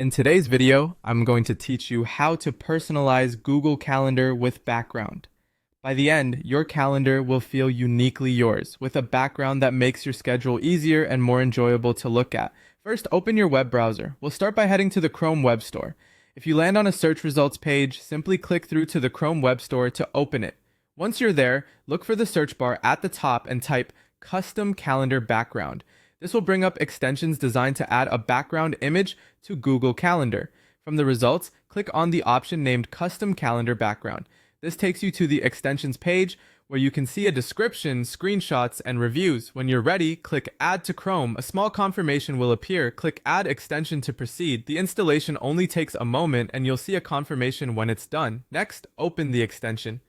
In today's video, I'm going to teach you how to personalize Google Calendar with background. By the end, your calendar will feel uniquely yours, with a background that makes your schedule easier and more enjoyable to look at. First, open your web browser. We'll start by heading to the Chrome Web Store. If you land on a search results page, simply click through to the Chrome Web Store to open it. Once you're there, look for the search bar at the top and type Custom Calendar Background. This will bring up extensions designed to add a background image to Google Calendar. From the results, click on the option named Custom Calendar Background. This takes you to the extensions page where you can see a description, screenshots, and reviews. When you're ready, click Add to Chrome. A small confirmation will appear. Click Add Extension to proceed. The installation only takes a moment and you'll see a confirmation when it's done. Next, open the extension.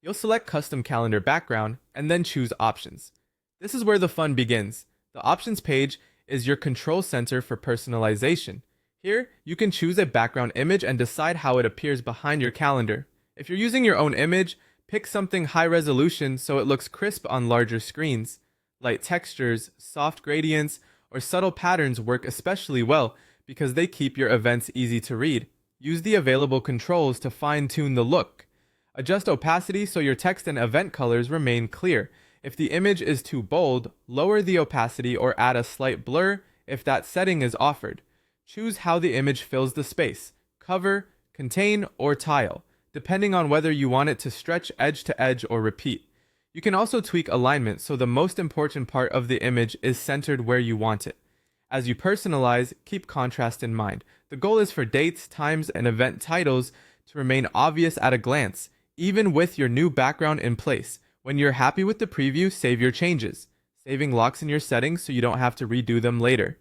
You'll select Custom Calendar Background and then choose Options. This is where the fun begins. The Options page is your control center for personalization. Here, you can choose a background image and decide how it appears behind your calendar. If you're using your own image, pick something high resolution so it looks crisp on larger screens. Light textures, soft gradients, or subtle patterns work especially well because they keep your events easy to read. Use the available controls to fine-tune the look. Adjust opacity so your text and event colors remain clear. If the image is too bold, lower the opacity or add a slight blur if that setting is offered. Choose how the image fills the space: cover, contain, or tile, depending on whether you want it to stretch edge to edge or repeat. You can also tweak alignment so the most important part of the image is centered where you want it. As you personalize, keep contrast in mind. The goal is for dates, times, and event titles to remain obvious at a glance, even with your new background in place. When you're happy with the preview, save your changes. Saving locks in your settings so you don't have to redo them later.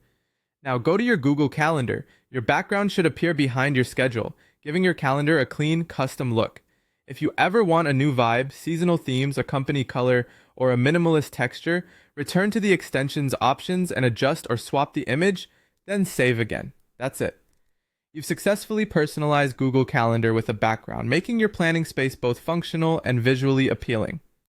Now go to your Google Calendar. Your background should appear behind your schedule, giving your calendar a clean, custom look. If you ever want a new vibe, seasonal themes, a company color, or a minimalist texture, return to the extensions options and adjust or swap the image, then save again. That's it. You've successfully personalized Google Calendar with a background, making your planning space both functional and visually appealing.